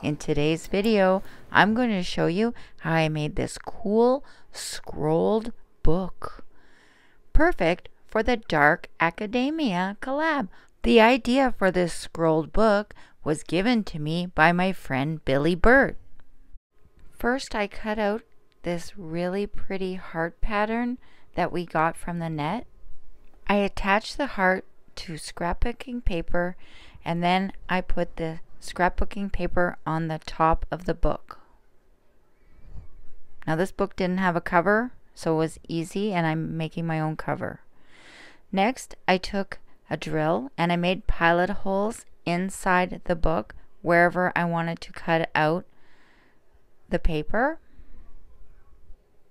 In today's video, I'm going to show you how I made this cool scrolled book. Perfect for the Dark Academia collab. The idea for this scrolled book was given to me by my friend Billy Burt. First, I cut out this really pretty heart pattern that we got from the net. I attached the heart to scrapbooking paper, and then I put the scrapbooking paper on the top of the book. Now this book didn't have a cover, so it was easy, and I'm making my own cover. Next, I took a drill and I made pilot holes inside the book wherever I wanted to cut out the paper.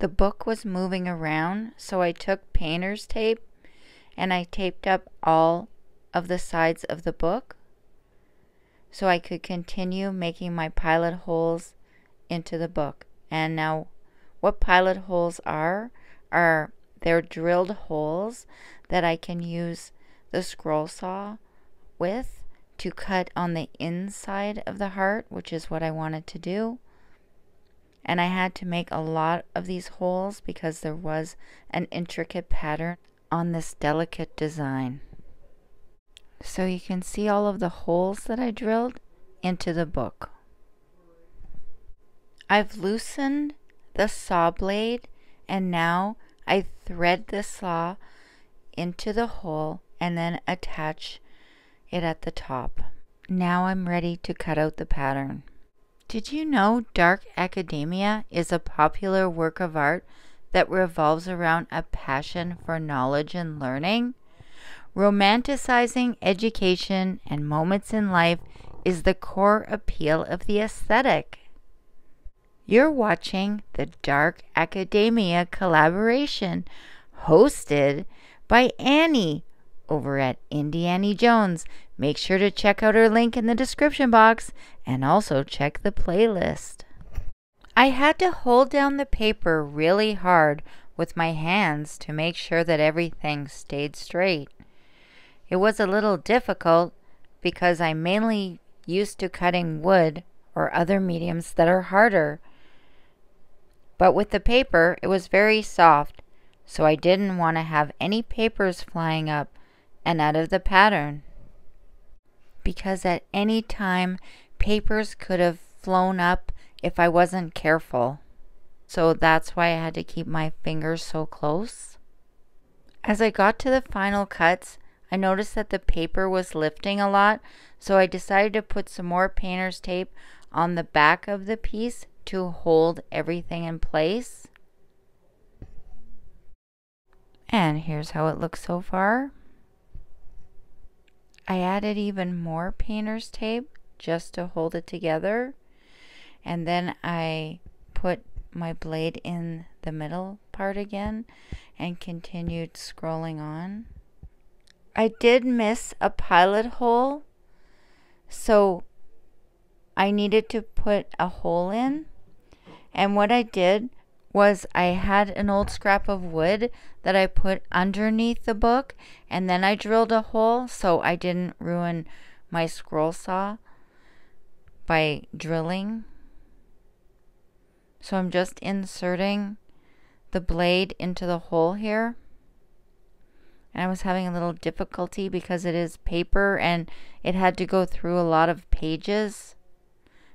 The book was moving around, so I took painter's tape and I taped up all of the sides of the book so I could continue making my pilot holes into the book. And now what pilot holes are they're drilled holes that I can use the scroll saw with to cut on the inside of the heart, which is what I wanted to do. And I had to make a lot of these holes because there was an intricate pattern on this delicate design. So you can see all of the holes that I drilled into the book. I've loosened the saw blade, and now I thread the saw into the hole and then attach it at the top. Now I'm ready to cut out the pattern. Did you know Dark Academia is a popular work of art that revolves around a passion for knowledge and learning? Romanticizing education and moments in life is the core appeal of the aesthetic. You're watching the Dark Academia collaboration hosted by Annie over at Indie Annie Jones. Make sure to check out her link in the description box and also check the playlist. I had to hold down the paper really hard with my hands to make sure that everything stayed straight. It was a little difficult because I'm mainly used to cutting wood or other mediums that are harder. But with the paper, it was very soft, so I didn't want to have any papers flying up and out of the pattern, because at any time papers could have flown up if I wasn't careful. So that's why I had to keep my fingers so close. As I got to the final cuts, I noticed that the paper was lifting a lot, so I decided to put some more painter's tape on the back of the piece to hold everything in place. And here's how it looks so far. I added even more painter's tape just to hold it together, and then I put my blade in the middle part again and continued scrolling on. I did miss a pilot hole, so I needed to put a hole in, and what I did was I had an old scrap of wood that I put underneath the book, and then I drilled a hole so I didn't ruin my scroll saw by drilling. So I'm just inserting the blade into the hole here. And I was having a little difficulty because it is paper and it had to go through a lot of pages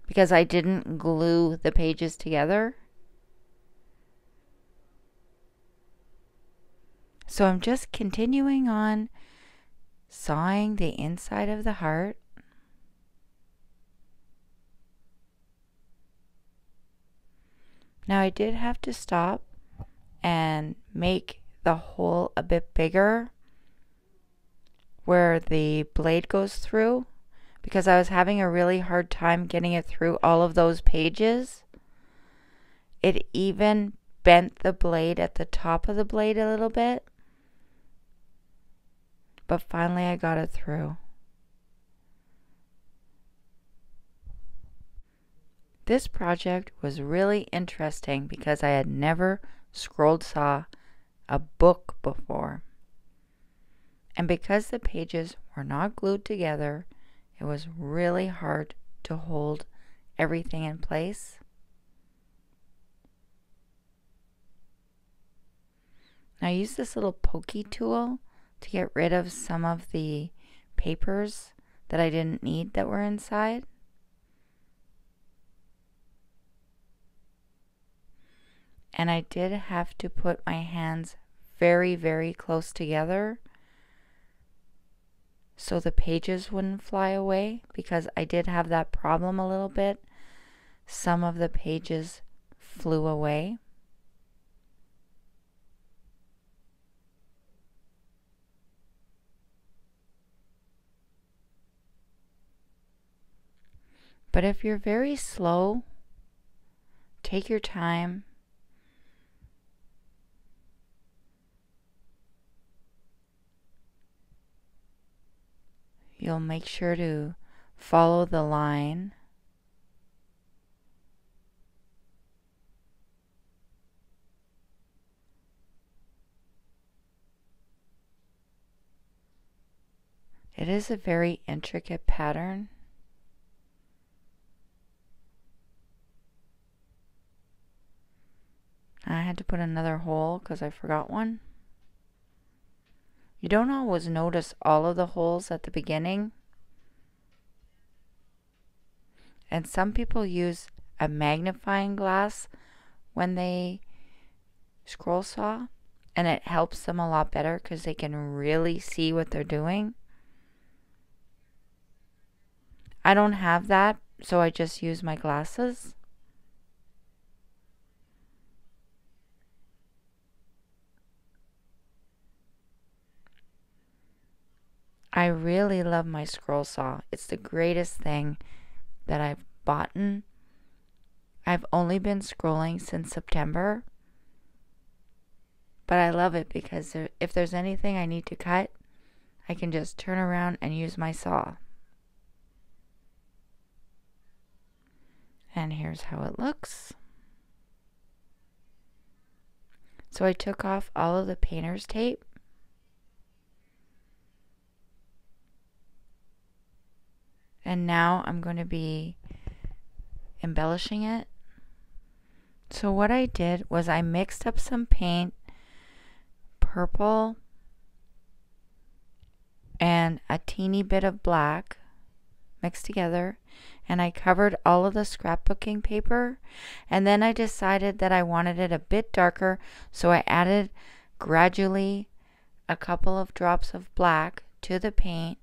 because I didn't glue the pages together. So I'm just continuing on sawing the inside of the heart. Now I did have to stop and make the hole a bit bigger where the blade goes through because I was having a really hard time getting it through all of those pages. It even bent the blade at the top of the blade a little bit, but finally I got it through. This project was really interesting because I had never scrolled saw a book before. And because the pages were not glued together, It was really hard to hold everything in place. Now I use this little pokey tool to get rid of some of the papers that I didn't need that were inside. And I did have to put my hands very, very close together so the pages wouldn't fly away, because I did have that problem a little bit. Some of the pages flew away. But if you're very slow, take your time. You'll make sure to follow the line. It is a very intricate pattern. I had to put another hole because I forgot one. You don't always notice all of the holes at the beginning. And some people use a magnifying glass when they scroll saw, and it helps them a lot better because they can really see what they're doing. I don't have that, so I just use my glasses. I really love my scroll saw. It's the greatest thing that I've bought. I've only been scrolling since September, but I love it because if there's anything I need to cut, I can just turn around and use my saw. And here's how it looks. So I took off all of the painter's tape. And now I'm going to be embellishing it. So what I did was I mixed up some paint, purple, and a teeny bit of black mixed together, and I covered all of the scrapbooking paper, and then I decided that I wanted it a bit darker, so I added gradually a couple of drops of black to the paint,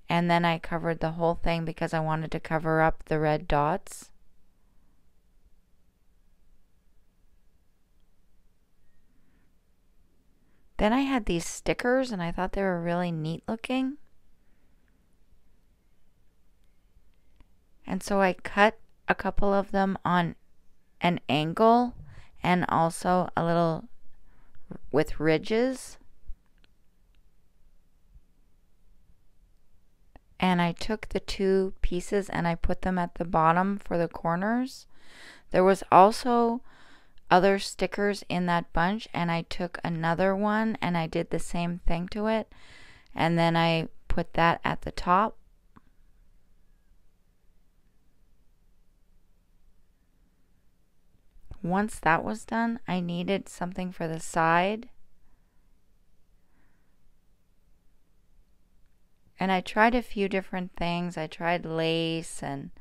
and then I covered the whole thing because I wanted to cover up the red dots. Then I had these stickers and I thought they were really neat looking. And so I cut a couple of them on an angle and also a little with ridges. And I took the two pieces and I put them at the bottom for the corners. There was also other stickers in that bunch, and I took another one and I did the same thing to it, and then I put that at the top. Once that was done, I needed something for the side. And I tried a few different things. I tried lace and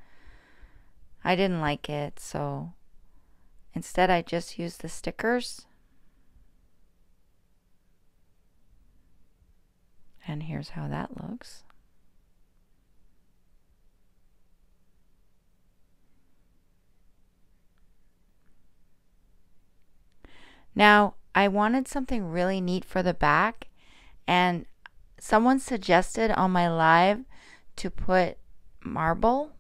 I didn't like it, so instead I just used the stickers. And here's how that looks. Now, I wanted something really neat for the back, and someone suggested on my live to put marble,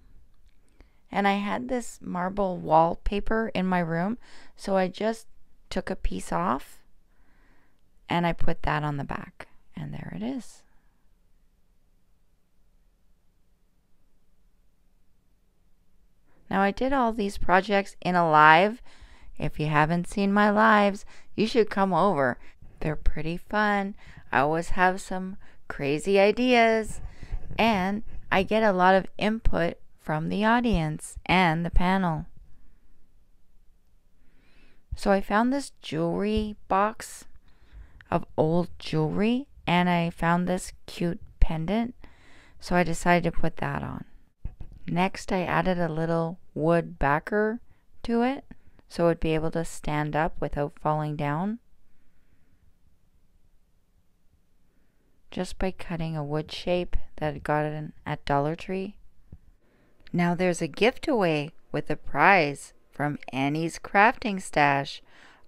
and I had this marble wallpaper in my room, so I just took a piece off and I put that on the back, and there it is. Now I did all these projects in a live. If you haven't seen my lives, you should come over. They're pretty fun. I always have some crazy ideas, and I get a lot of input from the audience and the panel. So I found this jewelry box of old jewelry, and I found this cute pendant, so I decided to put that on. Next, I added a little wood backer to it so it would be able to stand up without falling down, just by cutting a wood shape that I got at Dollar Tree. Now there's a giveaway with a prize from Annie's Crafting Stash.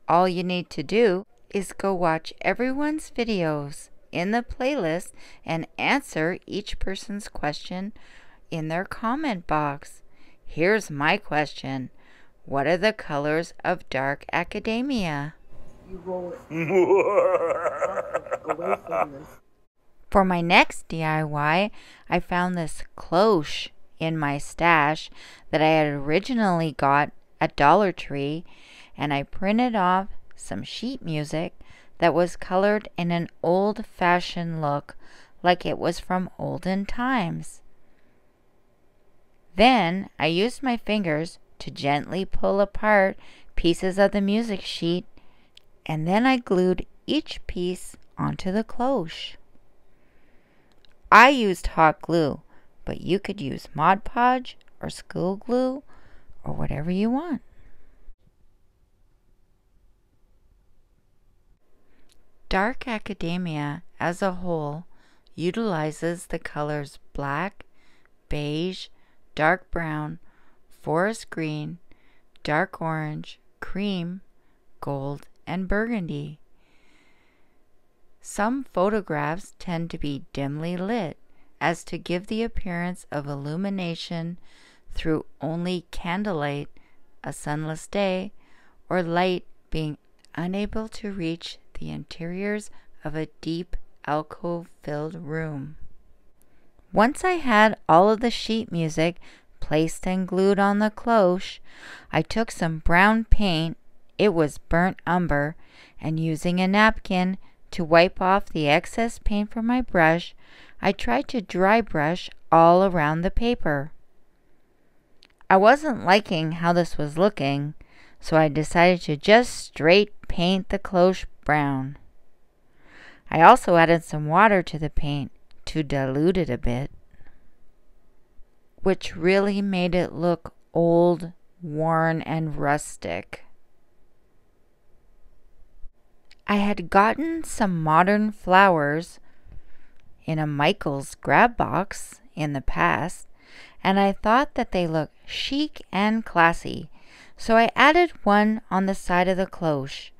All you need to do is go watch everyone's videos in the playlist and answer each person's question in their comment box. Here's my question. What are the colors of Dark Academia? You roll it away from this. For my next DIY, I found this cloche in my stash that I had originally got at Dollar Tree, and I printed off some sheet music that was colored in an old-fashioned look, like it was from olden times. Then I used my fingers to gently pull apart pieces of the music sheet, and then I glued each piece onto the cloche. I used hot glue, but you could use Mod Podge or school glue or whatever you want. Dark Academia as a whole utilizes the colors black, beige, dark brown, forest green, dark orange, cream, gold, and burgundy. Some photographs tend to be dimly lit as to give the appearance of illumination through only candlelight, a sunless day, or light being unable to reach the interiors of a deep alcove-filled room. Once I had all of the sheet music placed and glued on the cloche, I took some brown paint, it was burnt umber, and using a napkin to wipe off the excess paint from my brush, I tried to dry brush all around the paper. I wasn't liking how this was looking, so I decided to just straight paint the cloche brown. I also added some water to the paint to dilute it a bit, which really made it look old, worn, and rustic. I had gotten some modern flowers in a Michaels grab box in the past, and I thought that they looked chic and classy, so I added one on the side of the cloche,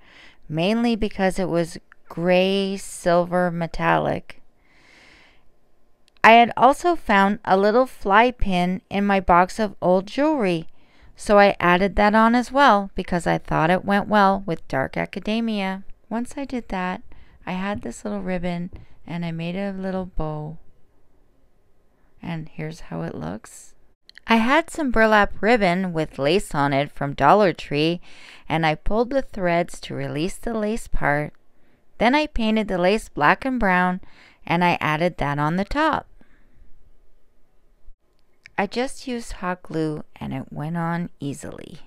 mainly because it was gray silver metallic. I had also found a little fly pin in my box of old jewelry, so I added that on as well because I thought it went well with Dark Academia. Once I did that, I had this little ribbon and I made a little bow. And here's how it looks. I had some burlap ribbon with lace on it from Dollar Tree, and I pulled the threads to release the lace part. Then I painted the lace black and brown, and I added that on the top. I just used hot glue and it went on easily.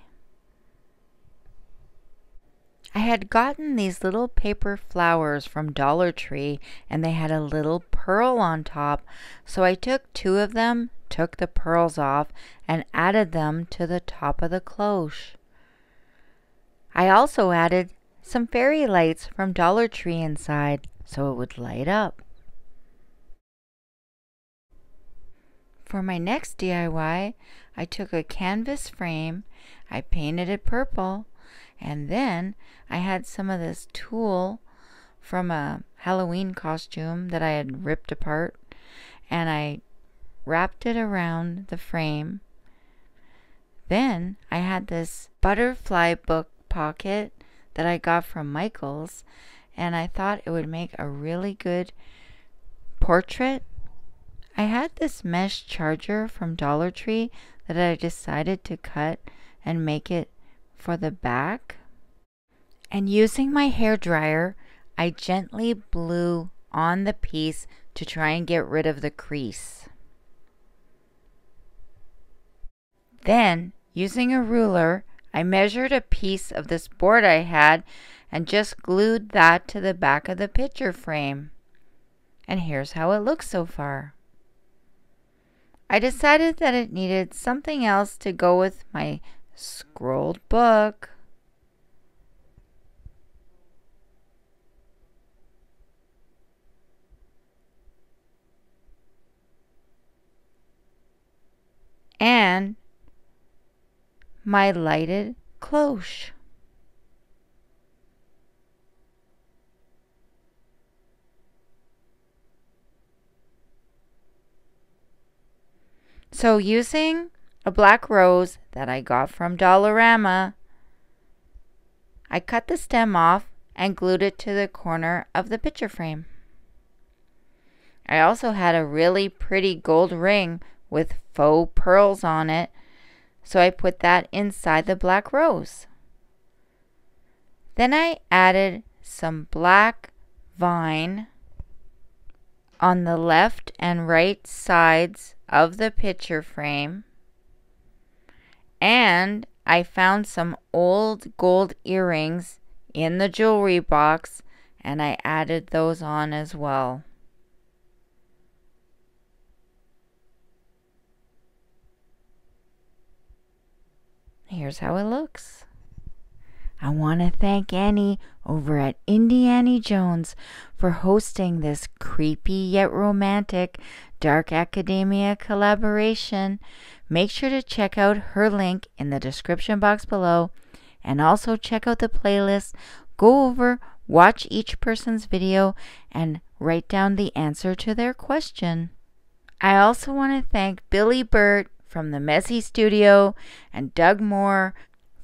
I had gotten these little paper flowers from Dollar Tree, and they had a little pearl on top, so I took two of them, took the pearls off, and added them to the top of the cloche. I also added some fairy lights from Dollar Tree inside, so it would light up. For my next DIY, I took a canvas frame, I painted it purple, and then I had some of this tulle from a Halloween costume that I had ripped apart, and I wrapped it around the frame. Then I had this butterfly book pocket that I got from Michaels, and I thought it would make a really good portrait. I had this mesh charger from Dollar Tree that I decided to cut and make it for the back. And using my hair dryer, I gently blew on the piece to try and get rid of the crease. Then, using a ruler, I measured a piece of this board I had and just glued that to the back of the picture frame. And here's how it looks so far. I decided that it needed something else to go with my scrolled book. And my lighted cloche. So using a black rose that I got from Dollarama, I cut the stem off and glued it to the corner of the picture frame. I also had a really pretty gold ring with faux pearls on it, so I put that inside the black rose. Then I added some black vine on the left and right sides of the picture frame, and I found some old gold earrings in the jewelry box, and I added those on as well. Here's how it looks. I want to thank Annie over at Annie Jones for hosting this creepy yet romantic Dark Academia collaboration. Make sure to check out her link in the description box below, and also check out the playlist. Go over, watch each person's video, and write down the answer to their question. I also want to thank Billy Burt from the Messy Studio and Doug Moore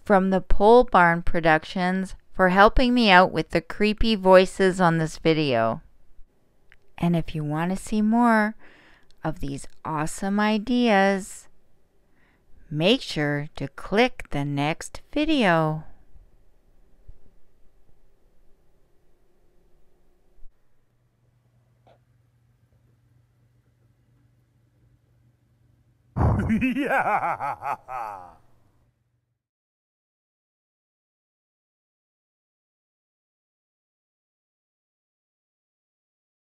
from the Pole Barn Productions for helping me out with the creepy voices on this video. And if you want to see more of these awesome ideas, make sure to click the next video. Yeah!